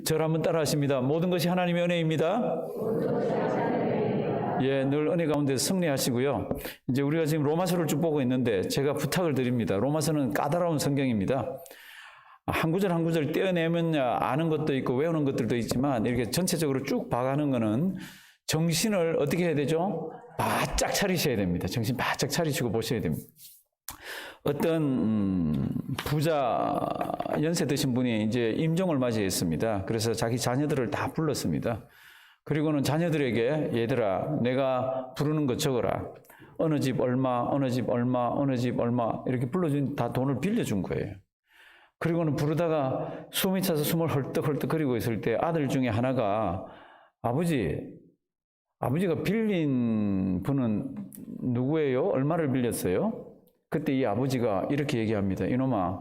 저를 한번 따라 하십니다. 모든 것이 하나님의 은혜입니다. 예, 늘 은혜 가운데 승리하시고요. 이제 우리가 지금 로마서를 쭉 보고 있는데 제가 부탁을 드립니다. 로마서는 까다로운 성경입니다. 한 구절 한 구절 떼어내면 아는 것도 있고 외우는 것들도 있지만 이렇게 전체적으로 쭉 봐가는 거는 정신을 어떻게 해야 되죠? 바짝 차리셔야 됩니다. 정신 바짝 차리시고 보셔야 됩니다. 어떤 부자 연세 드신 분이 이제 임종을 맞이했습니다. 그래서 자기 자녀들을 다 불렀습니다. 그리고는 자녀들에게 얘들아 내가 부르는 거 적어라. 어느 집 얼마, 어느 집 얼마, 어느 집 얼마 이렇게 불러준 다 돈을 빌려준 거예요. 그리고는 부르다가 숨이 차서 숨을 헐떡헐떡거리고 있을 때 아들 중에 하나가 아버지가 빌린 분은 누구예요? 얼마를 빌렸어요? 그때 이 아버지가 이렇게 얘기합니다. 이놈아,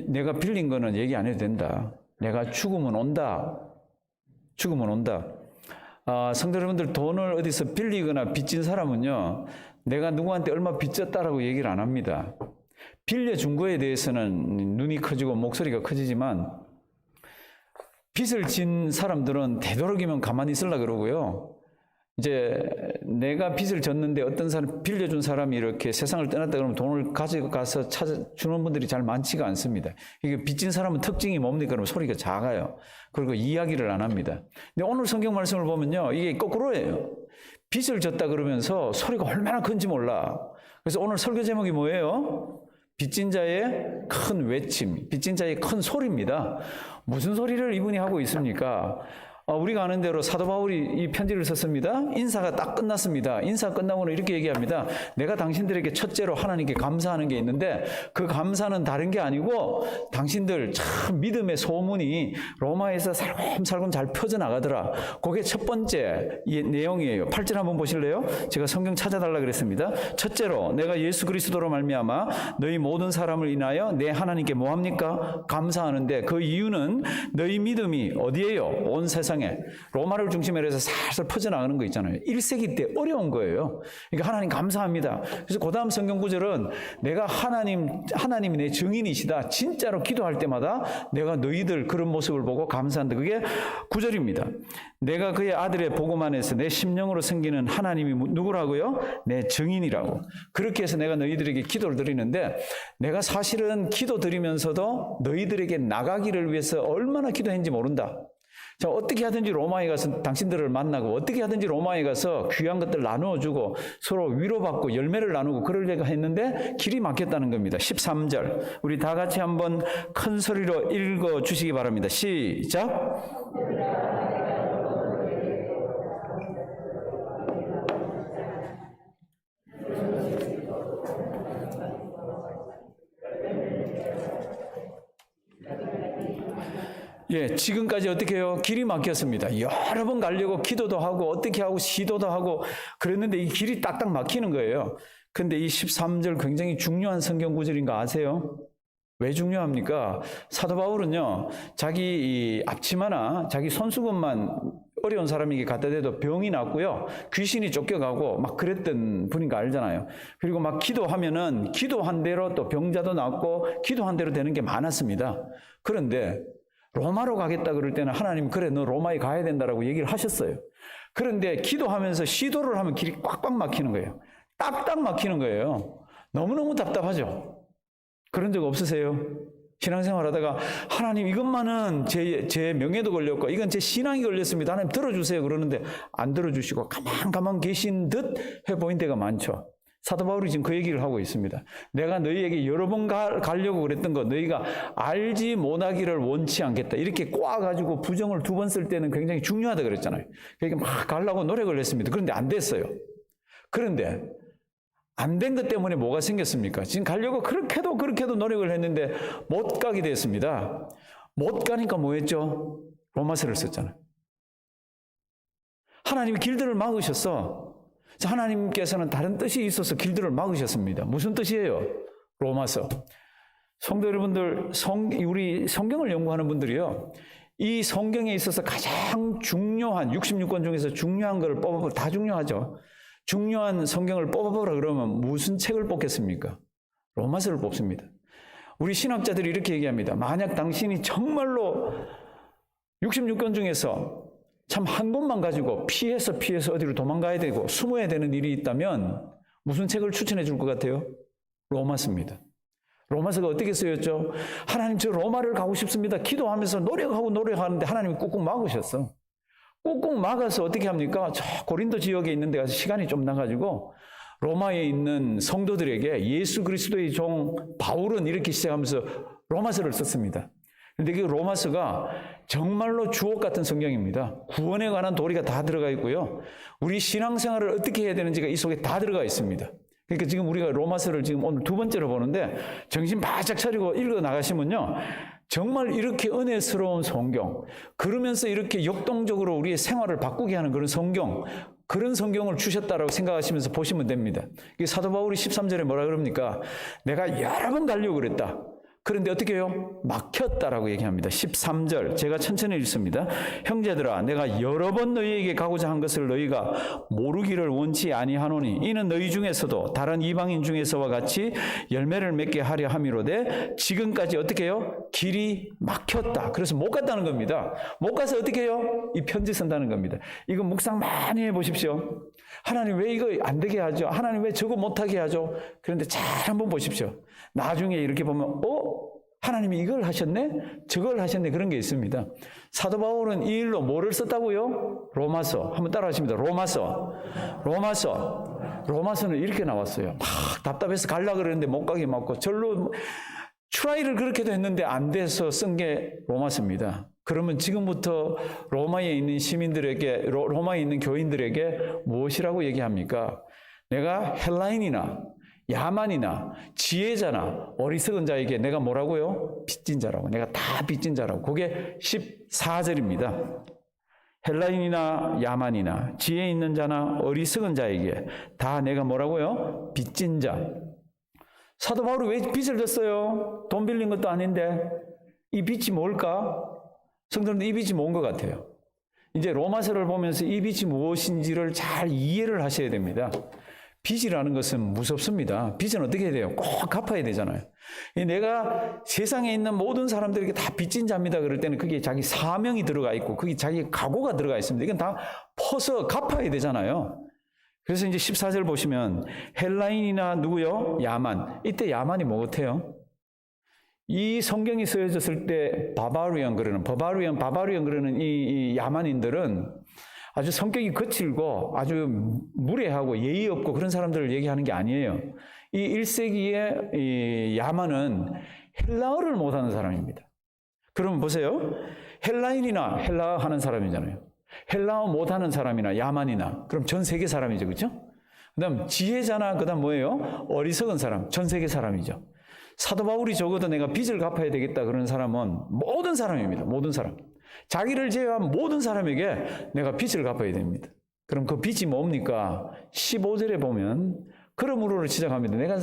내가 빌린 거는 얘기 안 해도 된다. 내가 죽으면 온다. 죽으면 온다. 성도 여러분들 돈을 어디서 빌리거나 빚진 사람은요. 내가 누구한테 얼마 빚졌다라고 얘기를 안 합니다. 빌려준 거에 대해서는 눈이 커지고 목소리가 커지지만 빚을 진 사람들은 되도록이면 가만히 있으려고 그러고요. 이제 내가 빚을 졌는데 어떤 사람 빌려준 사람이 이렇게 세상을 떠났다 그러면 돈을 가져가서 찾아주는 분들이 잘 많지가 않습니다. 이게 빚진 사람은 특징이 뭡니까? 그러면 소리가 작아요. 그리고 이야기를 안 합니다. 근데 오늘 성경 말씀을 보면요. 이게 거꾸로예요. 빚을 졌다 그러면서 소리가 얼마나 큰지 몰라. 그래서 오늘 설교 제목이 뭐예요? 빚진 자의 큰 외침, 빚진 자의 큰 소리입니다. 무슨 소리를 이분이 하고 있습니까? 우리가 아는 대로 사도 바울이 이 편지를 썼습니다. 인사가 딱 끝났습니다. 인사 끝나고는 이렇게 얘기합니다. 내가 당신들에게 첫째로 하나님께 감사하는 게 있는데 그 감사는 다른 게 아니고 당신들 참 믿음의 소문이 로마에서 살금살금 잘 펴져나가더라. 그게 첫 번째 내용이에요. 8절 한번 보실래요? 제가 성경 찾아달라 그랬습니다. 첫째로 내가 예수 그리스도로 말미암아 너희 모든 사람을 인하여 내 하나님께 뭐합니까? 감사하는데 그 이유는 너희 믿음이 어디에요? 온 세상에 로마를 중심으로 해서 살살 퍼져나가는 거 있잖아요. 1세기 때 어려운 거예요. 그러니까 하나님 감사합니다. 그래서 그 다음 성경 구절은 내가 하나님이 내 증인이시다. 진짜로 기도할 때마다 내가 너희들 그런 모습을 보고 감사한다. 그게 9절입니다. 내가 그의 아들의 복음 안에서 내 심령으로 섬기는 하나님이 누구라고요? 내 증인이라고. 그렇게 해서 내가 너희들에게 기도를 드리는데 내가 사실은 기도 드리면서도 너희들에게 나가기를 위해서 얼마나 기도했는지 모른다. 자, 어떻게 하든지 로마에 가서 당신들을 만나고 어떻게 하든지 로마에 가서 귀한 것들 나누어주고 서로 위로받고 열매를 나누고 그러려고 했는데 길이 막혔다는 겁니다. 13절 우리 다 같이 한번 큰 소리로 읽어주시기 바랍니다. 시작. 예, 지금까지 어떻게 해요? 길이 막혔습니다. 여러 번 가려고 기도도 하고 어떻게 하고 시도도 하고 그랬는데 이 길이 딱딱 막히는 거예요. 근데 이 13절 굉장히 중요한 성경 구절인 거 아세요? 왜 중요합니까? 사도 바울은요, 자기 이 앞치마나 자기 손수건만 어려운 사람에게 갖다 대도 병이 났고요. 귀신이 쫓겨가고 막 그랬던 분인 거 알잖아요. 그리고 막 기도하면은 기도한 대로 또 병자도 낫고 기도한 대로 되는 게 많았습니다. 그런데 로마로 가겠다 그럴 때는 하나님 그래 너 로마에 가야 된다라고 얘기를 하셨어요. 그런데 기도하면서 시도를 하면 길이 꽉꽉 막히는 거예요. 딱딱 막히는 거예요. 너무너무 답답하죠. 그런 적 없으세요? 신앙생활 하다가 하나님 이것만은 제 명예도 걸렸고 이건 제 신앙이 걸렸습니다. 하나님 들어주세요. 그러는데 안 들어주시고 가만 계신 듯 해 보인 때가 많죠. 사도 바울이 지금 그 얘기를 하고 있습니다. 내가 너희에게 여러 번 가려고 그랬던 거 너희가 알지 못하기를 원치 않겠다. 이렇게 꼬아가지고 부정을 2번 쓸 때는 굉장히 중요하다 그랬잖아요. 그러니까 막 가려고 노력을 했습니다. 그런데 안 됐어요. 그런데 안 된 것 때문에 뭐가 생겼습니까? 지금 가려고 그렇게도 노력을 했는데 못 가게 됐습니다. 못 가니까 뭐 했죠? 로마서를 썼잖아요. 하나님이 길들을 막으셨어. 하나님께서는 다른 뜻이 있어서 길들을 막으셨습니다. 무슨 뜻이에요? 로마서. 성도 여러분들, 우리 성경을 연구하는 분들이요. 이 성경에 있어서 가장 중요한 66권 중에서 중요한 걸 뽑아보라. 다 중요하죠. 중요한 성경을 뽑아보라 그러면 무슨 책을 뽑겠습니까? 로마서를 뽑습니다. 우리 신학자들이 이렇게 얘기합니다. 만약 당신이 정말로 66권 중에서 참 한 권만 가지고 피해서 어디로 도망가야 되고 숨어야 되는 일이 있다면 무슨 책을 추천해 줄 것 같아요? 로마서입니다. 로마서가 어떻게 쓰였죠? 하나님, 저 로마를 가고 싶습니다. 기도하면서 노력하는데 하나님이 꾹꾹 막으셨어. 꾹꾹 막아서 어떻게 합니까? 저 고린도 지역에 있는 데 가서 시간이 좀 나가지고 로마에 있는 성도들에게 예수 그리스도의 종 바울은 이렇게 시작하면서 로마서를 썼습니다. 그런데 그 로마서가 정말로 주옥 같은 성경입니다. 구원에 관한 도리가 다 들어가 있고요. 우리 신앙생활을 어떻게 해야 되는지가 이 속에 다 들어가 있습니다. 그러니까 지금 우리가 로마서를 지금 오늘 두 번째로 보는데 정신 바짝 차리고 읽어 나가시면요. 정말 이렇게 은혜스러운 성경, 그러면서 이렇게 역동적으로 우리의 생활을 바꾸게 하는 그런 성경, 그런 성경을 주셨다라고 생각하시면서 보시면 됩니다. 사도 바울이 13절에 뭐라 그럽니까? 내가 여러 번 가려고 그랬다. 그런데 어떻게 해요? 막혔다라고 얘기합니다. 13절 제가 천천히 읽습니다. 형제들아 내가 여러 번 너희에게 가고자 한 것을 너희가 모르기를 원치 아니하노니 이는 너희 중에서도 다른 이방인 중에서와 같이 열매를 맺게 하려 함이로되 지금까지 어떻게 해요? 길이 막혔다. 그래서 못 갔다는 겁니다. 못 가서 어떻게 해요? 이 편지 쓴다는 겁니다. 이거 묵상 많이 해보십시오. 하나님 왜 이거 안 되게 하죠? 하나님 왜 저거 못하게 하죠? 그런데 잘 한번 보십시오. 나중에 이렇게 보면 하나님이 이걸 하셨네? 저걸 하셨네? 그런 게 있습니다. 사도 바울은 이 일로 뭐를 썼다고요? 로마서. 한번 따라 하십니다. 로마서는 이렇게 나왔어요. 막 답답해서 가려고 그러는데 못 가게 막고 절로 트라이를 그렇게도 했는데 안 돼서 쓴 게 로마서입니다. 그러면 지금부터 로마에 있는 시민들에게, 로마에 있는 교인들에게 무엇이라고 얘기합니까? 내가 헬라인이나 야만이나 지혜자나 어리석은 자에게 내가 뭐라고요? 빚진 자라고. 내가 다 빚진 자라고. 그게 14절입니다. 헬라인이나 야만이나 지혜 있는 자나 어리석은 자에게 다 내가 뭐라고요? 빚진 자. 사도 바울이 왜 빚을 졌어요? 돈 빌린 것도 아닌데. 이 빚이 뭘까? 성도님들 이 빚이 뭔 것 같아요? 이제 로마서를 보면서 이 빚이 무엇인지를 잘 이해를 하셔야 됩니다. 빚이라는 것은 무섭습니다. 빚은 어떻게 해야 돼요? 꼭 갚아야 되잖아요. 내가 세상에 있는 모든 사람들에게 다 빚진 자입니다. 그럴 때는 그게 자기 사명이 들어가 있고 그게 자기 각오가 들어가 있습니다. 이건 다 퍼서 갚아야 되잖아요. 그래서 이제 14절 보시면 헬라인이나 누구요? 야만. 이때 야만이 뭐 같아요? 이 성경이 쓰여졌을 때 바바리언 그러는 이 야만인들은 아주 성격이 거칠고 아주 무례하고 예의 없고 그런 사람들을 얘기하는 게 아니에요. 이 1세기의 이 야만은 헬라어를 못하는 사람입니다. 그러면 보세요. 헬라인이나 헬라어 하는 사람이잖아요. 헬라어 못하는 사람이나 야만이나 그럼 전 세계 사람이죠. 그렇죠? 그 다음 지혜자나 그 다음 뭐예요? 어리석은 사람, 전 세계 사람이죠. 사도 바울이 적어도 내가 빚을 갚아야 되겠다 그런 사람은 모든 사람입니다. 모든 사람. 자기를 제외한 모든 사람에게 내가 빚을 갚아야 됩니다. 그럼 그 빚이 뭡니까? 15절에 보면 그러므로를 시작합니다. 내가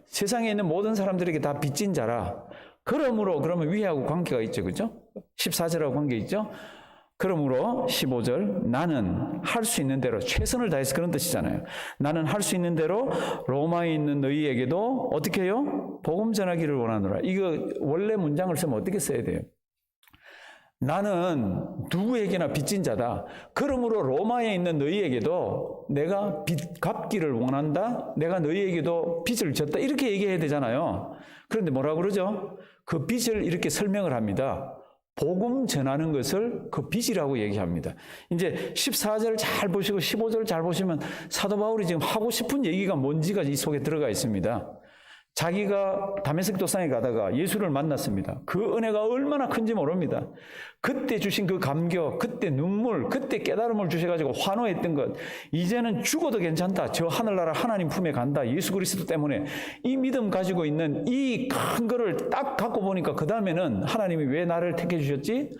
세상에 있는 모든 사람들에게 다 빚진 자라. 그러므로 그러면 위하고 관계가 있죠. 그렇죠? 14절하고 관계 있죠? 그러므로 15절 나는 할 수 있는 대로 최선을 다해서 그런 뜻이잖아요. 나는 할 수 있는 대로 로마에 있는 너희에게도 어떻게 해요? 복음 전하기를 원하노라. 이거 원래 문장을 쓰면 어떻게 써야 돼요? 나는 누구에게나 빚진 자다. 그러므로 로마에 있는 너희에게도 내가 빚 갚기를 원한다. 내가 너희에게도 빚을 졌다. 이렇게 얘기해야 되잖아요. 그런데 뭐라고 그러죠? 그 빚을 이렇게 설명을 합니다. 복음 전하는 것을 그 빚이라고 얘기합니다. 이제 14절 잘 보시고 15절 잘 보시면 사도 바울이 지금 하고 싶은 얘기가 뭔지가 이 속에 들어가 있습니다. 자기가 다메섹 도상에 가다가 예수를 만났습니다. 그 은혜가 얼마나 큰지 모릅니다. 그때 주신 그 감격, 그때 눈물, 그때 깨달음을 주셔가지고 환호했던 것, 이제는 죽어도 괜찮다. 저 하늘나라 하나님 품에 간다. 예수 그리스도 때문에 이 믿음 가지고 있는 이 큰 거를 딱 갖고 보니까 그 다음에는 하나님이 왜 나를 택해 주셨지?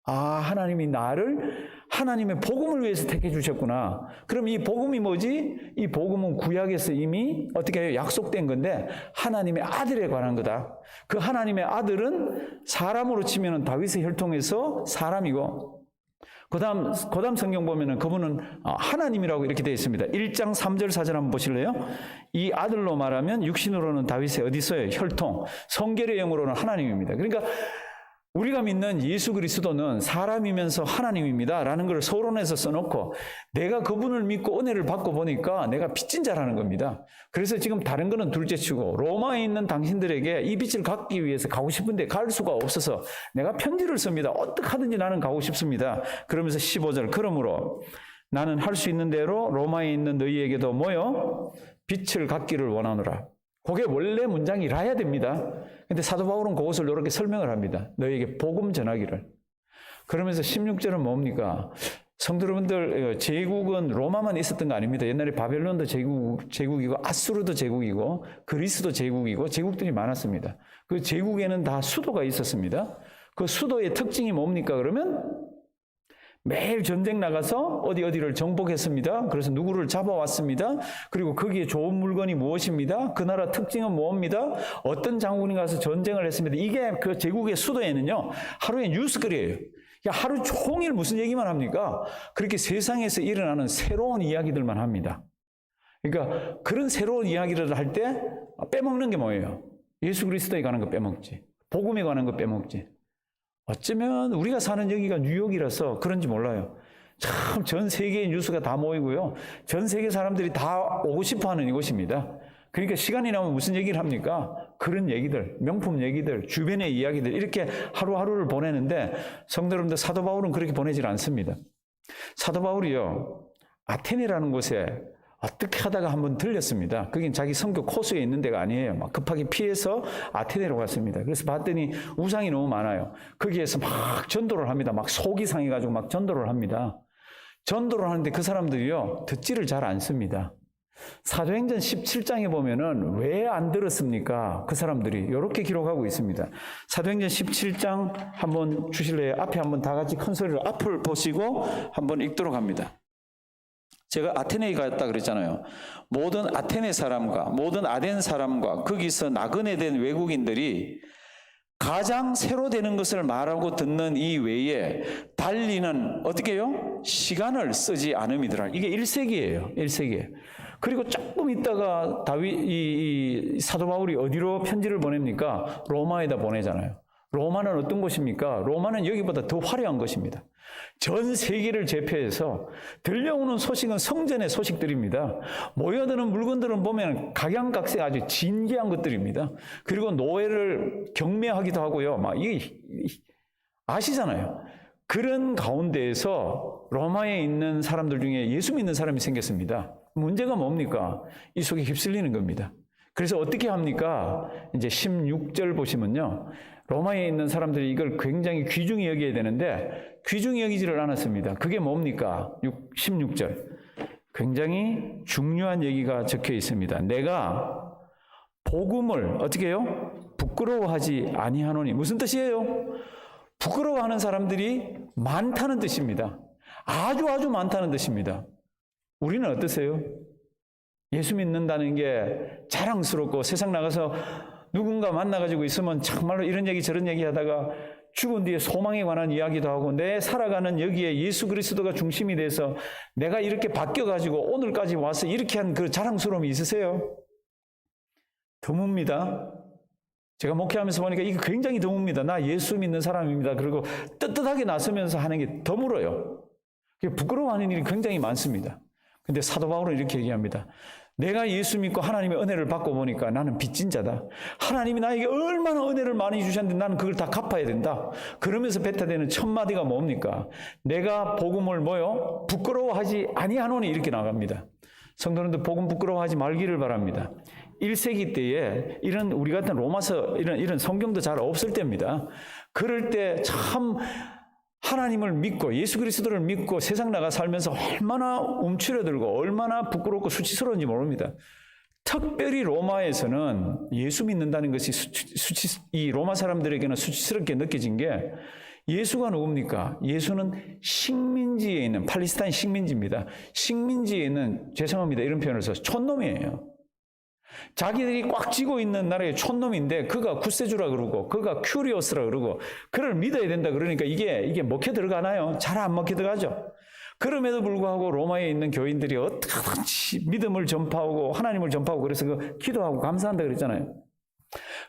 하나님이 나를 하나님의 복음을 위해서 택해 주셨구나. 그럼 이 복음이 뭐지? 이 복음은 구약에서 이미 어떻게 해요? 약속된 건데 하나님의 아들에 관한 거다. 그 하나님의 아들은 사람으로 치면 다윗의 혈통에서 사람이고 그다음 성경 보면은 그분은 하나님이라고 이렇게 되어 있습니다. 1장 3절 4절 한번 보실래요? 이 아들로 말하면 육신으로는 다윗의 어디 있어요? 혈통. 성결의 영으로는 하나님입니다. 그러니까 우리가 믿는 예수 그리스도는 사람이면서 하나님입니다 라는 걸 서론에서 써놓고 내가 그분을 믿고 은혜를 받고 보니까 내가 빚진 자라는 겁니다. 그래서 지금 다른 거는 둘째치고 로마에 있는 당신들에게 이 빚을 갚기 위해서 가고 싶은데 갈 수가 없어서 내가 편지를 씁니다. 어떻게 하든지 나는 가고 싶습니다. 그러면서 15절 그러므로 나는 할 수 있는 대로 로마에 있는 너희에게도 모여 빚을 갚기를 원하노라. 그게 원래 문장이라야 됩니다. 근데 사도 바울은 그것을 이렇게 설명을 합니다. 너희에게 복음 전하기를. 그러면서 16절은 뭡니까? 성도 여러분들, 제국은 로마만 있었던 거 아닙니다. 옛날에 바벨론도 제국이고 아수르도 제국이고 그리스도 제국이고 제국들이 많았습니다. 그 제국에는 다 수도가 있었습니다. 그 수도의 특징이 뭡니까? 그러면 매일 전쟁 나가서 어디를 정복했습니다. 그래서 누구를 잡아왔습니다. 그리고 거기에 좋은 물건이 무엇입니다? 그 나라 특징은 뭡니다? 어떤 장군이 가서 전쟁을 했습니다. 이게 그 제국의 수도에는요, 하루에 뉴스거리예요. 하루 종일 무슨 얘기만 합니까? 그렇게 세상에서 일어나는 새로운 이야기들만 합니다. 그러니까 그런 새로운 이야기를 할 때 빼먹는 게 뭐예요? 예수 그리스도에 관한 거 빼먹지. 복음에 관한 거 빼먹지. 어쩌면 우리가 사는 여기가 뉴욕이라서 그런지 몰라요. 참 전 세계의 뉴스가 다 모이고요. 전 세계 사람들이 다 오고 싶어하는 이곳입니다. 그러니까 시간이 나면 무슨 얘기를 합니까? 그런 얘기들, 명품 얘기들, 주변의 이야기들 이렇게 하루하루를 보내는데 성도 여러분들 사도 바울은 그렇게 보내질 않습니다. 사도 바울이요. 아테네라는 곳에 어떻게 하다가 한번 들렸습니다. 거긴 자기 선교 코스에 있는 데가 아니에요. 막 급하게 피해서 아테네로 갔습니다. 그래서 봤더니 우상이 너무 많아요. 거기에서 막 전도를 합니다. 막 속이 상해가지고 막 전도를 합니다. 전도를 하는데 그 사람들이요, 듣지를 잘 않습니다. 사도행전 17장에 보면은 왜 안 들었습니까? 그 사람들이 이렇게 기록하고 있습니다. 사도행전 17장 한번 주실래요? 앞에 한번 다 같이 큰 소리로 앞을 보시고 한번 읽도록 합니다. 제가 아테네에 갔다 그랬잖아요. 모든 아테네 사람과 모든 아덴 사람과 거기서 나그네 된 외국인들이 가장 새로 되는 것을 말하고 듣는 이 외에 달리는 어떻게 해요? 시간을 쓰지 않음이더라. 이게 1세기예요. 1세기. 그리고 조금 있다가 이 사도 바울이 어디로 편지를 보냅니까? 로마에다 보내잖아요. 로마는 어떤 곳입니까? 로마는 여기보다 더 화려한 것입니다. 전 세계를 제패해서 들려오는 소식은 성전의 소식들입니다. 모여드는 물건들은 보면 각양각색 아주 진귀한 것들입니다. 그리고 노예를 경매하기도 하고요. 막 아시잖아요. 그런 가운데에서 로마에 있는 사람들 중에 예수 믿는 사람이 생겼습니다. 문제가 뭡니까? 이 속에 휩쓸리는 겁니다. 그래서 어떻게 합니까? 이제 16절 보시면요. 로마에 있는 사람들이 이걸 굉장히 귀중히 여겨야 되는데 귀중히 여기지를 않았습니다. 그게 뭡니까? 16절. 굉장히 중요한 얘기가 적혀 있습니다. 내가 복음을 어떻게 해요? 부끄러워하지 아니하노니. 무슨 뜻이에요? 부끄러워하는 사람들이 많다는 뜻입니다. 아주 많다는 뜻입니다. 우리는 어떠세요? 예수 믿는다는 게 자랑스럽고 세상 나가서 누군가 만나가지고 있으면 정말로 이런 얘기 저런 얘기 하다가 죽은 뒤에 소망에 관한 이야기도 하고 내 살아가는 여기에 예수 그리스도가 중심이 돼서 내가 이렇게 바뀌어가지고 오늘까지 와서 이렇게 한 그 자랑스러움이 있으세요? 드뭅니다. 제가 목회하면서 보니까 이게 굉장히 드뭅니다. 나 예수 믿는 사람입니다. 그리고 떳떳하게 나서면서 하는 게 드물어요. 부끄러워하는 일이 굉장히 많습니다. 근데 사도 바울은 이렇게 얘기합니다. 내가 예수 믿고 하나님의 은혜를 받고 보니까 나는 빚진 자다. 하나님이 나에게 얼마나 은혜를 많이 주셨는데 나는 그걸 다 갚아야 된다. 그러면서 뱉어대는 첫 마디가 뭡니까? 내가 복음을 뭐요? 부끄러워하지 아니하노니 이렇게 나갑니다. 성도님들 복음 부끄러워하지 말기를 바랍니다. 1세기 때에 이런 우리 같은 로마서 이런 성경도 잘 없을 때입니다. 그럴 때 참 하나님을 믿고 예수 그리스도를 믿고 세상 나가 살면서 얼마나 움츠려들고 얼마나 부끄럽고 수치스러운지 모릅니다. 특별히 로마에서는 예수 믿는다는 것이 이 로마 사람들에게는 수치스럽게 느껴진 게 예수가 누굽니까? 예수는 식민지에 있는 팔레스타인 식민지입니다. 식민지에 있는 죄송합니다. 이런 표현을 써서 촌놈이에요. 자기들이 꽉 쥐고 있는 나라의 촌놈인데 그가 구세주라 그러고 그가 큐리오스라 그러고 그를 믿어야 된다 그러니까 이게 먹혀 들어가나요? 잘 안 먹혀 들어가죠. 그럼에도 불구하고 로마에 있는 교인들이 어떻게든지 믿음을 전파하고 하나님을 전파하고 그래서 기도하고 감사한다 그랬잖아요.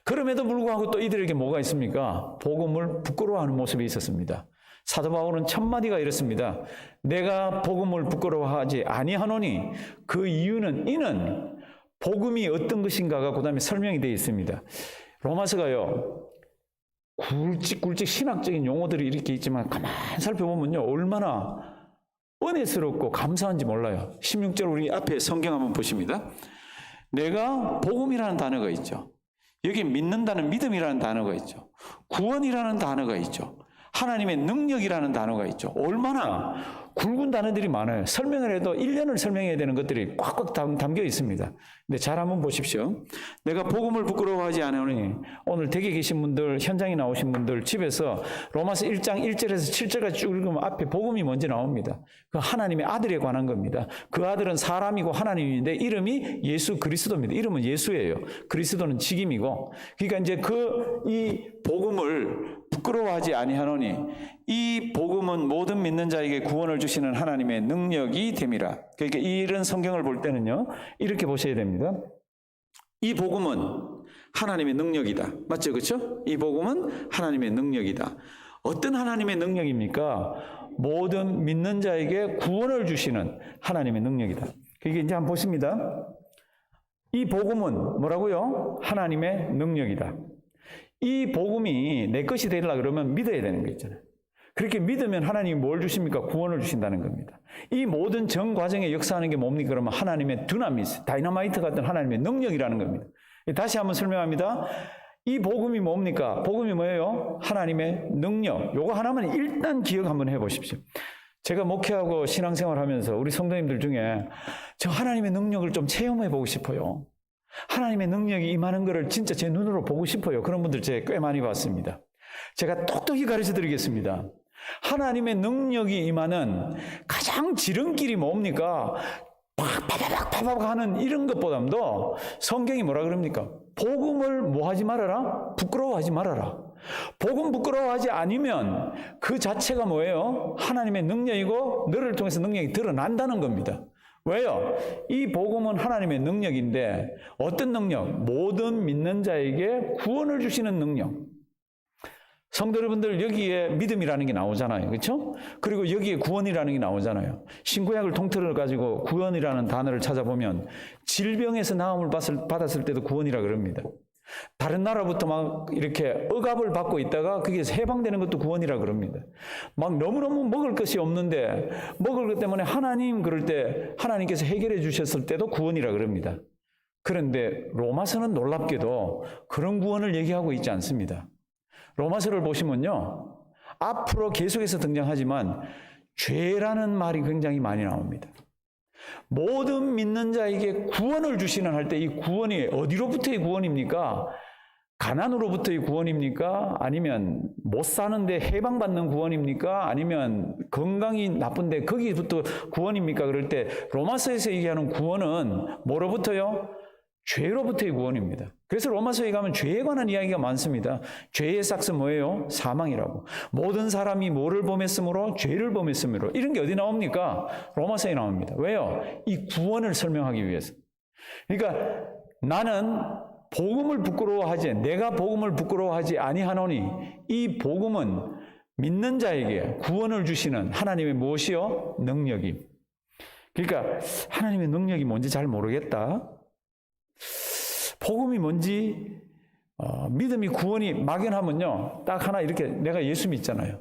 그럼에도 불구하고 또 이들에게 뭐가 있습니까? 복음을 부끄러워하는 모습이 있었습니다. 사도 바울은 첫 마디가 이렇습니다. 내가 복음을 부끄러워하지 아니하노니 그 이유는 이는 복음이 어떤 것인가가 그 다음에 설명이 되어 있습니다. 로마서가요, 굵직굵직 신학적인 용어들이 이렇게 있지만 가만히 살펴보면요, 얼마나 은혜스럽고 감사한지 몰라요. 16절 우리 앞에 성경 한번 보십니다. 내가 복음이라는 단어가 있죠. 여기 믿는다는 믿음이라는 단어가 있죠. 구원이라는 단어가 있죠. 하나님의 능력이라는 단어가 있죠. 얼마나 굵은 단어들이 많아요. 설명을 해도 1년을 설명해야 되는 것들이 꽉꽉 담겨 있습니다. 근데 잘 한번 보십시오. 내가 복음을 부끄러워하지 않으니 오늘 댁에 계신 분들, 현장에 나오신 분들 집에서 로마서 1장 1절에서 7절까지 쭉 읽으면 앞에 복음이 먼저 나옵니다. 그 하나님의 아들에 관한 겁니다. 그 아들은 사람이고 하나님인데 이름이 예수 그리스도입니다. 이름은 예수예요. 그리스도는 직임이고. 그러니까 이제 이 복음을 부끄러워하지 아니하노니 이 복음은 모든 믿는 자에게 구원을 주시는 하나님의 능력이 됨이라. 그러니까 이런 성경을 볼 때는요, 이렇게 보셔야 됩니다. 이 복음은 하나님의 능력이다. 맞죠? 그렇죠? 이 복음은 하나님의 능력이다. 어떤 하나님의 능력입니까? 모든 믿는 자에게 구원을 주시는 하나님의 능력이다. 그게 이제 한번 보십니다. 이 복음은 뭐라고요? 하나님의 능력이다. 이 복음이 내 것이 되려고 그러면 믿어야 되는 거 있잖아요. 그렇게 믿으면 하나님이 뭘 주십니까? 구원을 주신다는 겁니다. 이 모든 전 과정에 역사하는 게 뭡니까? 그러면 하나님의 두나미스, 다이너마이트 같은 하나님의 능력이라는 겁니다. 다시 한번 설명합니다. 이 복음이 뭡니까? 복음이 뭐예요? 하나님의 능력. 요거 하나만 일단 기억 한번 해보십시오. 제가 목회하고 신앙생활 하면서 우리 성도님들 중에 저 하나님의 능력을 좀 체험해보고 싶어요. 하나님의 능력이 임하는 것을 진짜 제 눈으로 보고 싶어요. 그런 분들 제가 꽤 많이 봤습니다. 제가 똑똑히 가르쳐 드리겠습니다. 하나님의 능력이 임하는 가장 지름길이 뭡니까? 팍팍팍팍 하는 이런 것보다도 성경이 뭐라 그럽니까? 복음을 뭐 하지 말아라? 부끄러워하지 말아라. 복음 부끄러워하지 않으면 그 자체가 뭐예요? 하나님의 능력이고 너를 통해서 능력이 드러난다는 겁니다. 왜요? 이 복음은 하나님의 능력인데 어떤 능력? 모든 믿는 자에게 구원을 주시는 능력. 성도 여러분들 여기에 믿음이라는 게 나오잖아요. 그렇죠? 그리고 여기에 구원이라는 게 나오잖아요. 신구약을 통틀어 가지고 구원이라는 단어를 찾아보면 질병에서 나음을 받았을 때도 구원이라 그럽니다. 다른 나라부터 막 이렇게 억압을 받고 있다가 거기에서 해방되는 것도 구원이라 그럽니다. 막 너무너무 먹을 것이 없는데 먹을 것 때문에 하나님 그럴 때 하나님께서 해결해 주셨을 때도 구원이라 그럽니다. 그런데 로마서는 놀랍게도 그런 구원을 얘기하고 있지 않습니다. 로마서를 보시면요, 앞으로 계속해서 등장하지만 죄라는 말이 굉장히 많이 나옵니다. 모든 믿는 자에게 구원을 주시는 할 때 이 구원이 어디로부터의 구원입니까? 가난으로부터의 구원입니까? 아니면 못 사는데 해방받는 구원입니까? 아니면 건강이 나쁜데 거기부터 구원입니까? 그럴 때 로마서에서 얘기하는 구원은 뭐로부터요? 죄로부터의 구원입니다. 그래서 로마서에 가면 죄에 관한 이야기가 많습니다. 죄의 삭스 뭐예요? 사망이라고. 모든 사람이 뭐를 범했으므로? 죄를 범했으므로. 이런 게 어디 나옵니까? 로마서에 나옵니다. 왜요? 이 구원을 설명하기 위해서. 그러니까 나는 복음을 부끄러워하지, 내가 복음을 부끄러워하지 아니하노니 이 복음은 믿는 자에게 구원을 주시는 하나님의 무엇이요? 능력이. 그러니까 하나님의 능력이 뭔지 잘 모르겠다. 복음이 뭔지 믿음이 구원이 막연하면요, 딱 하나 이렇게 내가 예수 믿잖아요.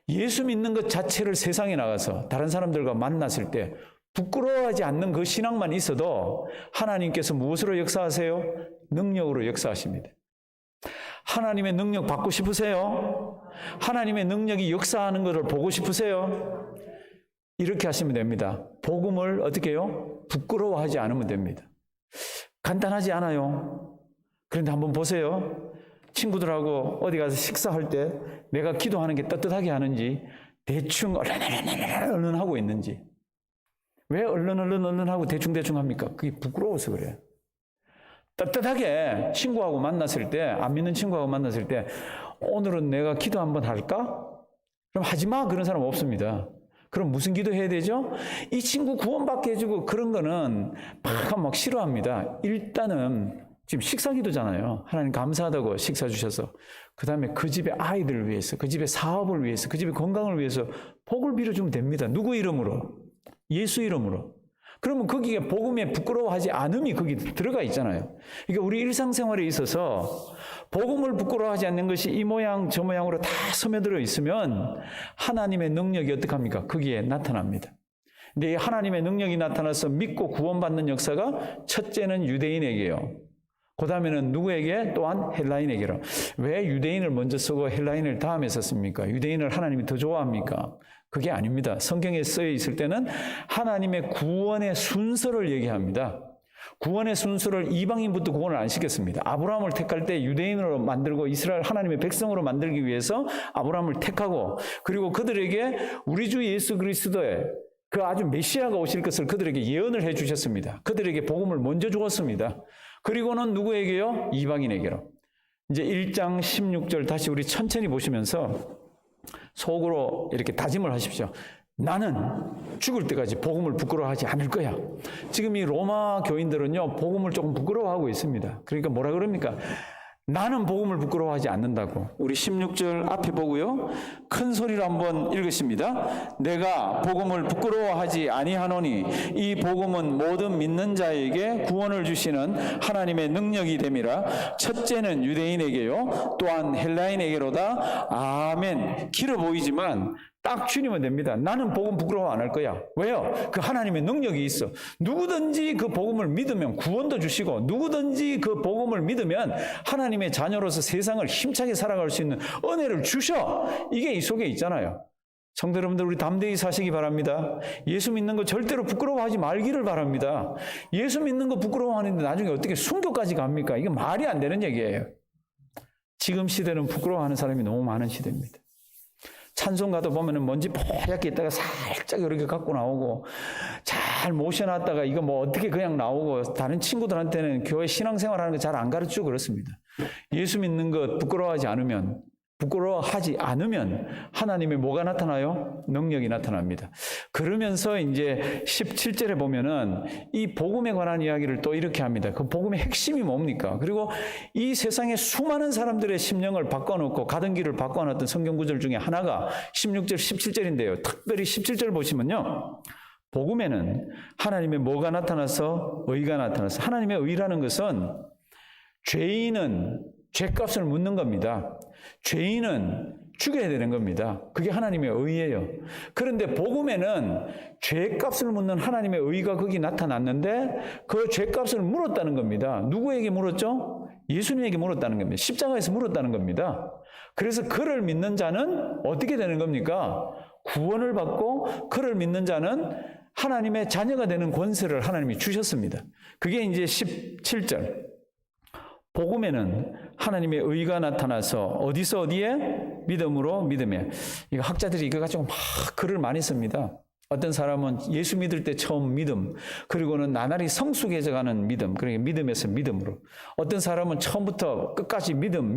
예수 믿는 것 자체를 세상에 나가서 다른 사람들과 만났을 때 부끄러워하지 않는 그 신앙만 있어도 하나님께서 무엇으로 역사하세요? 능력으로 역사하십니다. 하나님의 능력 받고 싶으세요? 하나님의 능력이 역사하는 것을 보고 싶으세요? 이렇게 하시면 됩니다. 복음을 어떻게 해요? 부끄러워하지 않으면 됩니다. 간단하지 않아요. 그런데 한번 보세요. 친구들하고 어디 가서 식사할 때 내가 기도하는 게 떳떳하게 하는지, 대충 얼른 하고 있는지. 왜 얼른 하고 대충 합니까? 그게 부끄러워서 그래요. 떳떳하게 친구하고 만났을 때, 안 믿는 친구하고 만났을 때, 오늘은 내가 기도 한번 할까? 그럼 하지 마. 그런 사람 없습니다. 그럼 무슨 기도 해야 되죠? 이 친구 구원받게 해주고 그런 거는 막 싫어합니다. 일단은 지금 식사 기도잖아요. 하나님 감사하다고 식사 주셔서. 그 다음에 그 집의 아이들을 위해서, 그 집의 사업을 위해서, 그 집의 건강을 위해서 복을 빌어주면 됩니다. 누구 이름으로? 예수 이름으로. 그러면 거기에 복음에 부끄러워하지 않음이 거기 들어가 있잖아요. 그러니까 우리 일상생활에 있어서 복음을 부끄러워하지 않는 것이 이 모양 저 모양으로 다 스며들어 있으면 하나님의 능력이 어떻게 합니까? 거기에 나타납니다. 근데 이 하나님의 능력이 나타나서 믿고 구원받는 역사가 첫째는 유대인에게요. 그 다음에는 누구에게? 또한 헬라인에게로. 왜 유대인을 먼저 쓰고 헬라인을 다음에 썼습니까? 유대인을 하나님이 더 좋아합니까? 그게 아닙니다. 성경에 쓰여 있을 때는 하나님의 구원의 순서를 얘기합니다. 구원의 순서를 이방인부터 구원을 안 시켰습니다. 아브라함을 택할 때 유대인으로 만들고 이스라엘 하나님의 백성으로 만들기 위해서 아브라함을 택하고, 그리고 그들에게 우리 주 예수 그리스도의 그 아주 메시아가 오실 것을 그들에게 예언을 해 주셨습니다. 그들에게 복음을 먼저 주었습니다. 그리고는 누구에게요? 이방인에게로. 이제 1장 16절 다시 우리 천천히 보시면서 속으로 이렇게 다짐을 하십시오. 나는 죽을 때까지 복음을 부끄러워하지 않을 거야. 지금 이 로마 교인들은요, 복음을 조금 부끄러워하고 있습니다. 그러니까 뭐라 그럽니까? 나는 복음을 부끄러워하지 않는다고. 우리 16절 앞에 보고요. 큰 소리로 한번 읽으십니다. 내가 복음을 부끄러워하지 아니하노니 이 복음은 모든 믿는 자에게 구원을 주시는 하나님의 능력이 됨이라. 첫째는 유대인에게요, 또한 헬라인에게로다. 아멘. 길어 보이지만 딱 줄이면 됩니다. 나는 복음 부끄러워 안 할 거야. 왜요? 그 하나님의 능력이 있어. 누구든지 그 복음을 믿으면 구원도 주시고, 누구든지 그 복음을 믿으면 하나님의 자녀로서 세상을 힘차게 살아갈 수 있는 은혜를 주셔. 이게 이 속에 있잖아요. 성도 여러분들, 우리 담대히 사시기 바랍니다. 예수 믿는 거 절대로 부끄러워하지 말기를 바랍니다. 예수 믿는 거 부끄러워하는데 나중에 어떻게 순교까지 갑니까? 이게 말이 안 되는 얘기예요. 지금 시대는 부끄러워하는 사람이 너무 많은 시대입니다. 찬송가도 보면은 먼지 뽀얗게 있다가 살짝 이렇게 갖고 나오고, 잘 모셔놨다가 이거 뭐 어떻게 그냥 나오고, 다른 친구들한테는 교회 신앙생활 하는 거 잘 안 가르치고 그렇습니다. 예수 믿는 것 부끄러워하지 않으면 하나님의 뭐가 나타나요? 능력이 나타납니다. 그러면서 이제 17절에 보면은 이 복음에 관한 이야기를 또 이렇게 합니다. 그 복음의 핵심이 뭡니까? 그리고 이 세상에 수많은 사람들의 심령을 바꿔놓고 가던 길을 바꿔놨던 성경 구절 중에 하나가 16절, 17절인데요. 특별히 17절 보시면요. 복음에는 하나님의 뭐가 나타나서? 의가 나타나서. 하나님의 의라는 것은 죄인은 죄값을 묻는 겁니다. 죄인은 죽여야 되는 겁니다. 그게 하나님의 의예요. 그런데 복음에는 죄값을 묻는 하나님의 의가 거기 나타났는데 그 죄값을 물었다는 겁니다. 누구에게 물었죠? 예수님에게 물었다는 겁니다. 십자가에서 물었다는 겁니다. 그래서 그를 믿는 자는 어떻게 되는 겁니까? 구원을 받고 그를 믿는 자는 하나님의 자녀가 되는 권세를 하나님이 주셨습니다. 그게 이제 17절. 복음에는 하나님의 의가 나타나서 어디서 어디에? 믿음으로 믿음에. 이거 학자들이 이거 가지고 막 글을 많이 씁니다. 어떤 사람은 예수 믿을 때 처음 믿음, 그리고는 나날이 성숙해져가는 믿음, 그러니까 믿음에서 믿음으로. 어떤 사람은 처음부터 끝까지 믿음.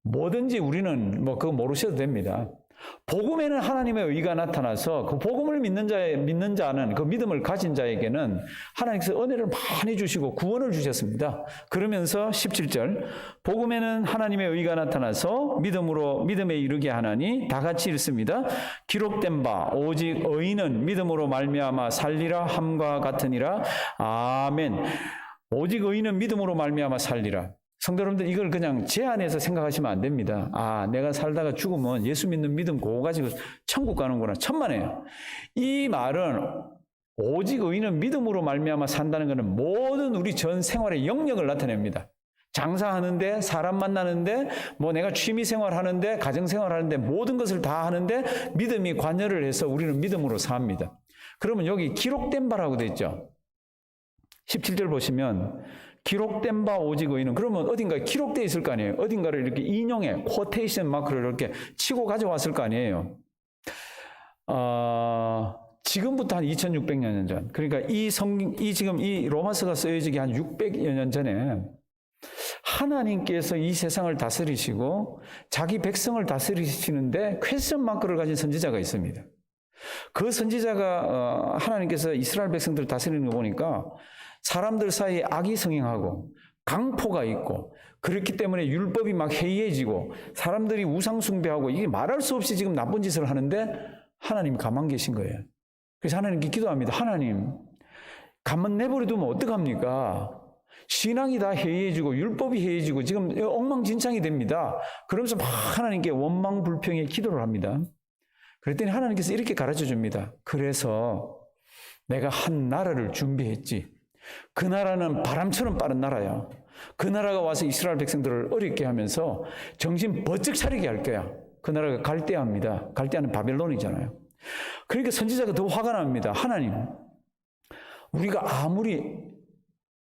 뭐든지 우리는 뭐 그거 모르셔도 됩니다. 복음에는 하나님의 의가 나타나서 그 복음을 믿는 자는, 그 믿음을 가진 자에게는 하나님께서 은혜를 많이 주시고 구원을 주셨습니다. 그러면서 17절, 복음에는 하나님의 의가 나타나서 믿음에 이르게 하나니 다 같이 읽습니다. 기록된 바 오직 의인은 믿음으로 말미암아 살리라 함과 같으니라. 아멘. 오직 의인은 믿음으로 말미암아 살리라. 성도 여러분들, 이걸 그냥 제 안에서 생각하시면 안 됩니다. 아, 내가 살다가 죽으면 예수 믿는 믿음 그거 가지고 천국 가는구나. 천만에요. 이 말은 오직 의인은 믿음으로 말미암아 산다는 것은 모든 우리 전 생활의 영역을 나타냅니다. 장사하는데, 사람 만나는데, 뭐 내가 취미생활 하는데, 가정생활 하는데, 모든 것을 다 하는데 믿음이 관여를 해서 우리는 믿음으로 삽니다. 그러면 여기 기록된 바라고 되어 있죠. 17절 보시면 기록된 바 오직 의인은, 그러면 어딘가에 기록되어 있을 거 아니에요. 어딘가를 이렇게 인용해, 쿼테이션 마크를 이렇게 치고 가져왔을 거 아니에요. 지금부터 한 2600년 전, 그러니까 지금 이 로마서가 쓰여지기 한 600여 년 전에 하나님께서 이 세상을 다스리시고 자기 백성을 다스리시는데 퀘스천 마크를 가진 선지자가 있습니다. 그 선지자가 하나님께서 이스라엘 백성들을 다스리는 거 보니까 사람들 사이에 악이 성행하고 강포가 있고 그렇기 때문에 율법이 막 해이해지고 사람들이 우상 숭배하고 이게 말할 수 없이 지금 나쁜 짓을 하는데 하나님이 가만 계신 거예요. 그래서 하나님께 기도합니다. 하나님, 가만 내버려두면 어떡합니까? 신앙이 다 해이해지고 율법이 해이해지고 지금 엉망진창이 됩니다. 그러면서 막 하나님께 원망불평의 기도를 합니다. 그랬더니 하나님께서 이렇게 가르쳐 줍니다. 그래서 내가 한 나라를 준비했지. 그 나라는 바람처럼 빠른 나라야. 그 나라가 와서 이스라엘 백성들을 어렵게 하면서 정신 번쩍 차리게 할 거야. 그 나라가 갈대아입니다. 갈대아는 바벨론이잖아요. 그러니까 선지자가 더 화가 납니다. 하나님, 우리가 아무리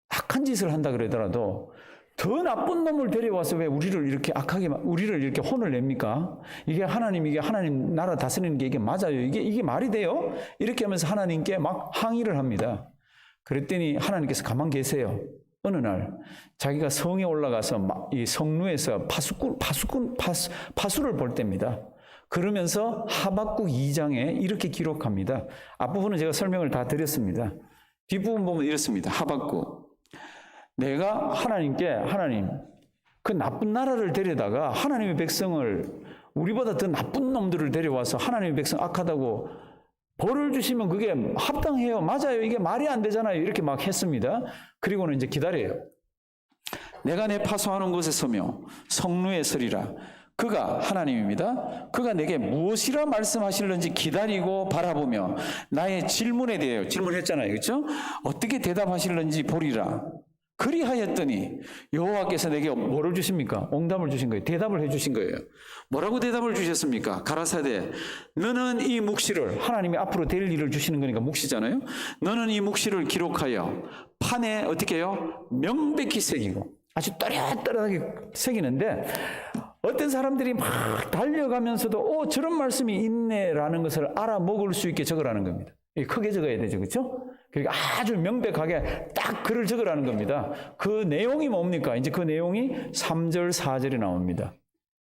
악한 짓을 한다 그러더라도 더 나쁜 놈을 데려와서 왜 우리를 이렇게 혼을 냅니까? 이게 하나님 나라 다스리는 게 이게 맞아요? 이게 말이 돼요? 이렇게 하면서 하나님께 막 항의를 합니다. 그랬더니 하나님께서 가만 계세요. 어느 날 자기가 성에 올라가서 이 성루에서 파수를 볼 때입니다. 그러면서 하박국 2장에 이렇게 기록합니다. 앞부분은 제가 설명을 다 드렸습니다. 뒷부분 보면 이렇습니다. 하박국. 내가 하나님, 그 나쁜 나라를 데려다가 하나님의 백성을 우리보다 더 나쁜 놈들을 데려와서 하나님의 백성 악하다고 벌을 주시면 그게 합당해요. 맞아요. 이게 말이 안 되잖아요. 이렇게 막 했습니다. 그리고는 이제 기다려요. 내가 내 파수하는 곳에 서며 성루에 서리라. 그가 하나님입니다. 그가 내게 무엇이라 말씀하실는지 기다리고 바라보며 나의 질문에 대하여 질문했잖아요. 그렇죠? 어떻게 대답하실는지 보리라. 그리하였더니 여호와께서 내게 뭐를 주십니까? 응답을 주신 거예요. 대답을 해주신 거예요. 뭐라고 대답을 주셨습니까? 가라사대 너는 이 묵시를, 하나님이 앞으로 될 일을 주시는 거니까 묵시잖아요. 너는 이 묵시를 기록하여 판에 어떻게 해요? 명백히 새기고 아주 또렷또렷하게 새기는데 어떤 사람들이 막 달려가면서도 저런 말씀이 있네라는 것을 알아먹을 수 있게 적으라는 겁니다. 크게 적어야 되죠. 그렇죠? 그러니까 아주 명백하게 딱 글을 적으라는 겁니다. 그 내용이 뭡니까? 이제 그 내용이 3절, 4절에 나옵니다.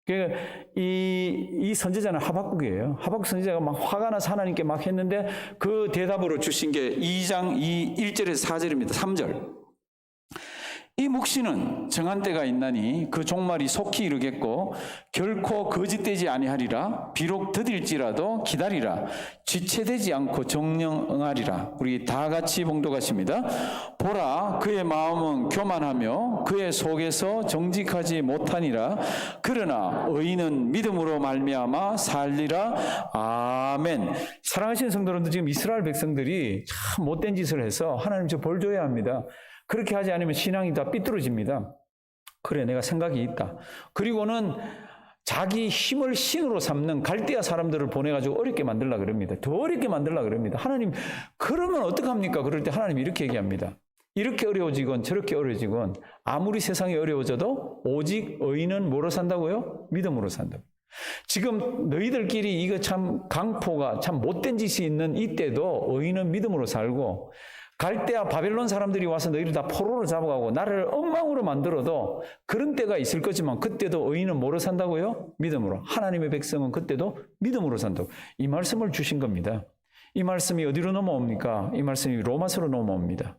그러니까 이 선지자는 하박국이에요. 하박국 선지자가 막 화가 나서 하나님께 막 했는데 그 대답으로 주신 게 2장 1절에서 4절입니다. 3절. 이 묵시는 정한 때가 있나니 그 종말이 속히 이르겠고 결코 거짓되지 아니하리라. 비록 더딜지라도 기다리라. 지체되지 않고 정령 응하리라. 우리 다 같이 봉독하십니다. 보라, 그의 마음은 교만하며 그의 속에서 정직하지 못하니라. 그러나 의인은 믿음으로 말미암아 살리라. 아멘. 사랑하시는 성도 여러분들, 지금 이스라엘 백성들이 참 못된 짓을 해서 하나님 저 벌 줘야 합니다. 그렇게 하지 않으면 신앙이 다 삐뚤어집니다. 그래, 내가 생각이 있다. 그리고는 자기 힘을 신으로 삼는 갈대아 사람들을 보내가지고 어렵게 만들려고 그럽니다. 더 어렵게 만들려고 그럽니다. 하나님, 그러면 어떡합니까? 그럴 때 하나님 이렇게 얘기합니다. 이렇게 어려워지건 저렇게 어려워지건 아무리 세상이 어려워져도 오직 의인은 뭐로 산다고요? 믿음으로 산다고. 지금 너희들끼리 이거 참 강포가 참 못된 짓이 있는 이때도 의인은 믿음으로 살고 갈대아 바벨론 사람들이 와서 너희를 다 포로로 잡아가고 나라를 엉망으로 만들어도 그런 때가 있을 거지만 그때도 의인은 뭐로 산다고요? 믿음으로. 하나님의 백성은 그때도 믿음으로 산다고. 이 말씀을 주신 겁니다. 이 말씀이 어디로 넘어옵니까? 이 말씀이 로마서로 넘어옵니다.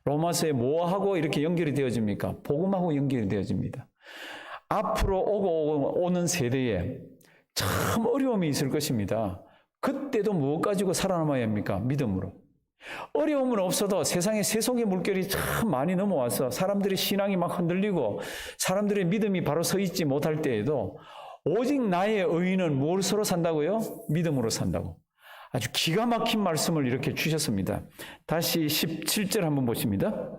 로마서에 뭐하고 이렇게 연결이 되어집니까? 복음하고 연결이 되어집니다. 앞으로 오는 세대에 참 어려움이 있을 것입니다. 그때도 무엇 가지고 살아남아야 합니까? 믿음으로. 어려움은 없어도 세상에 세속의 물결이 참 많이 넘어와서 사람들의 신앙이 막 흔들리고 사람들의 믿음이 바로 서 있지 못할 때에도 오직 나의 의인은 무엇으로 산다고요? 믿음으로 산다고. 아주 기가 막힌 말씀을 이렇게 주셨습니다. 다시 17절 한번 보십니다.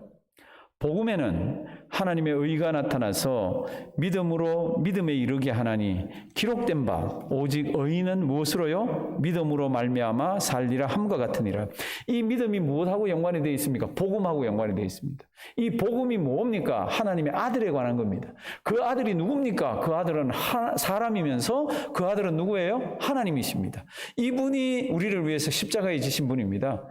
복음에는 하나님의 의가 나타나서 믿음으로 믿음에 이르게 하나니 기록된 바 오직 의인은 무엇으로요? 믿음으로 말미암아 살리라 함과 같으니라. 이 믿음이 무엇하고 연관이 되어 있습니까? 복음하고 연관이 되어 있습니다. 이 복음이 뭡니까? 하나님의 아들에 관한 겁니다. 그 아들이 누굽니까? 그 아들은 사람이면서 그 아들은 누구예요? 하나님이십니다. 이분이 우리를 위해서 십자가에 지신 분입니다.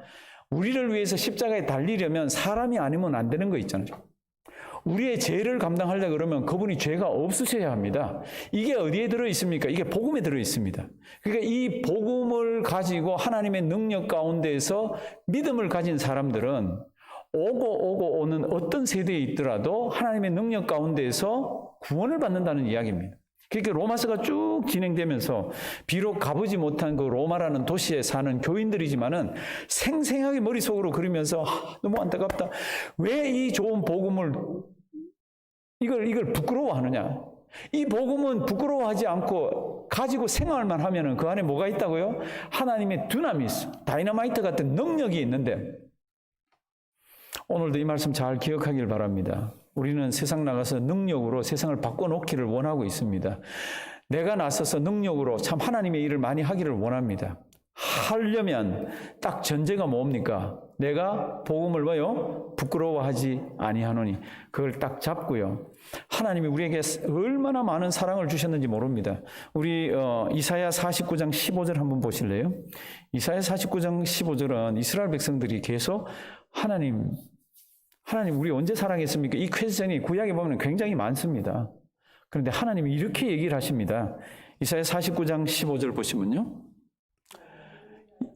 우리를 위해서 십자가에 달리려면 사람이 아니면 안 되는 거 있잖아요. 우리의 죄를 감당하려고 그러면 그분이 죄가 없으셔야 합니다. 이게 어디에 들어있습니까? 이게 복음에 들어있습니다. 그러니까 이 복음을 가지고 하나님의 능력 가운데에서 믿음을 가진 사람들은 오고 오는 어떤 세대에 있더라도 하나님의 능력 가운데에서 구원을 받는다는 이야기입니다. 그러니까 로마서가 쭉 진행되면서 비록 가보지 못한 그 로마라는 도시에 사는 교인들이지만은 생생하게 머릿속으로 그리면서 너무 안타깝다. 왜 이 좋은 복음을 이걸 부끄러워하느냐? 이 복음은 부끄러워하지 않고 가지고 생활만 하면은 그 안에 뭐가 있다고요? 하나님의 두나미스, 다이너마이트 같은 능력이 있는데 오늘도 이 말씀 잘 기억하길 바랍니다. 우리는 세상 나가서 능력으로 세상을 바꿔놓기를 원하고 있습니다. 내가 나서서 능력으로 참 하나님의 일을 많이 하기를 원합니다. 하려면 딱 전제가 뭡니까? 내가 복음을 뭐요? 부끄러워하지 아니하노니. 그걸 딱 잡고요. 하나님이 우리에게 얼마나 많은 사랑을 주셨는지 모릅니다. 우리 이사야 49장 15절 한번 보실래요? 이사야 49장 15절은 이스라엘 백성들이 계속 하나님 우리 언제 사랑했습니까? 이 퀘스천이 구약에 보면 굉장히 많습니다. 그런데 하나님이 이렇게 얘기를 하십니다. 이사야 49장 15절 보시면요.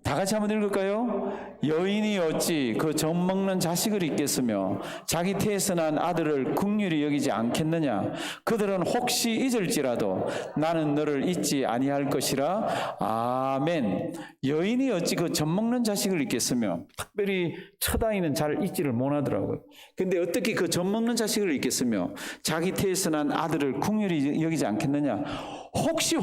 다 같이 한번 읽을까요? 여인이 어찌 그 젖먹는 자식을 잊겠으며 자기 태에서 난 아들을 긍휼히 여기지 않겠느냐? 그들은 혹시 잊을지라도 나는 너를 잊지 아니할 것이라. 아멘. 여인이 어찌 그 젖먹는 자식을 잊겠으며, 특별히 첫 아이는 잘 잊지를 못하더라고요. 근데 어떻게 그 젖먹는 자식을 잊겠으며 자기 태에서 난 아들을 긍휼히 여기지 않겠느냐? 혹시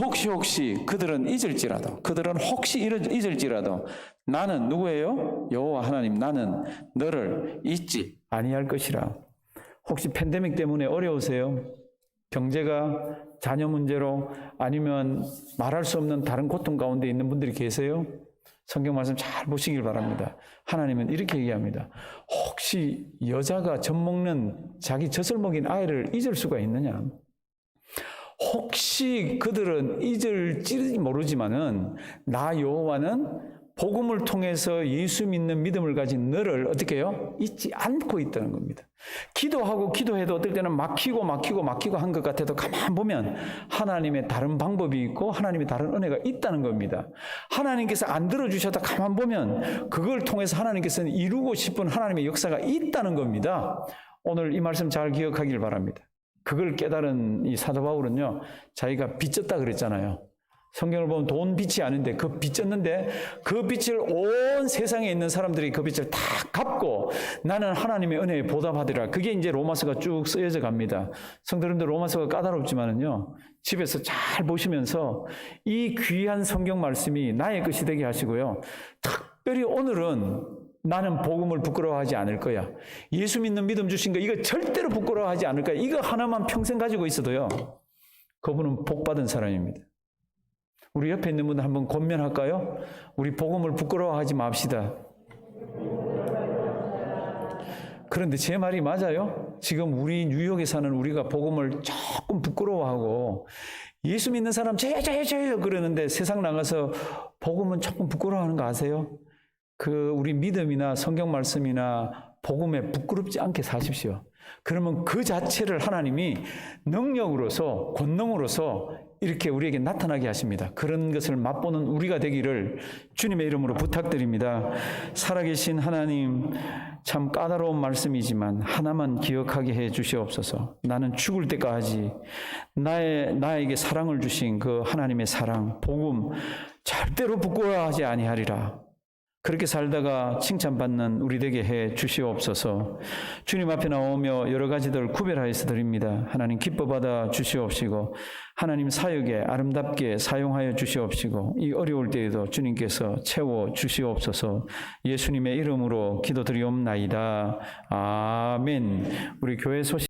그들은 잊을지라도, 그들은 혹시 잊을지라도 나는 누구예요? 여호와 하나님, 나는 너를 잊지 아니할 것이라. 혹시 팬데믹 때문에 어려우세요? 경제가, 자녀 문제로, 아니면 말할 수 없는 다른 고통 가운데 있는 분들이 계세요? 성경 말씀 잘 보시길 바랍니다. 하나님은 이렇게 얘기합니다. 혹시 여자가 젖먹는 자기 젖을 먹인 아이를 잊을 수가 있느냐? 혹시 그들은 잊을지 모르지만은 나 여호와는 복음을 통해서 예수 믿는 믿음을 가진 너를 어떻게 해요? 잊지 않고 있다는 겁니다. 기도해도 어떨 때는 막히고 한 것 같아도 가만 보면 하나님의 다른 방법이 있고 하나님의 다른 은혜가 있다는 겁니다. 하나님께서 안 들어주셔도 가만 보면 그걸 통해서 하나님께서는 이루고 싶은 하나님의 역사가 있다는 겁니다. 오늘 이 말씀 잘 기억하길 바랍니다. 그걸 깨달은 이 사도 바울은요, 자기가 빚졌다 그랬잖아요. 성경을 보면 돈 빚이 아닌데 그 빚졌는데 그 빚을 온 세상에 있는 사람들이 그 빚을 다 갚고 나는 하나님의 은혜에 보답하리라. 그게 이제 로마서가 쭉 쓰여져 갑니다. 성도님들, 로마서가 까다롭지만은요, 집에서 잘 보시면서 이 귀한 성경 말씀이 나의 것이 되게 하시고요. 특별히 오늘은 나는 복음을 부끄러워하지 않을 거야. 예수 믿는 믿음 주신 거 이거 절대로 부끄러워하지 않을 거야. 이거 하나만 평생 가지고 있어도요, 그분은 복 받은 사람입니다. 우리 옆에 있는 분들 한번 권면할까요? 우리 복음을 부끄러워하지 맙시다. 그런데 제 말이 맞아요? 지금 우리 뉴욕에 사는 우리가 복음을 조금 부끄러워하고 예수 믿는 사람 저요 그러는데 세상 나가서 복음은 조금 부끄러워하는 거 아세요? 우리 믿음이나 성경 말씀이나 복음에 부끄럽지 않게 사십시오. 그러면 그 자체를 하나님이 능력으로서, 권능으로서 이렇게 우리에게 나타나게 하십니다. 그런 것을 맛보는 우리가 되기를 주님의 이름으로 부탁드립니다. 살아계신 하나님, 참 까다로운 말씀이지만 하나만 기억하게 해 주시옵소서. 나는 죽을 때까지 나에게 사랑을 주신 그 하나님의 사랑, 복음 절대로 부끄러워하지 아니하리라. 그렇게 살다가 칭찬받는 우리 되게 해 주시옵소서. 주님 앞에 나오며 여러 가지들 구별하여서 드립니다. 하나님 기뻐 받아 주시옵시고 하나님 사역에 아름답게 사용하여 주시옵시고 이 어려울 때에도 주님께서 채워 주시옵소서. 예수님의 이름으로 기도드리옵나이다. 아멘. 우리 교회 소식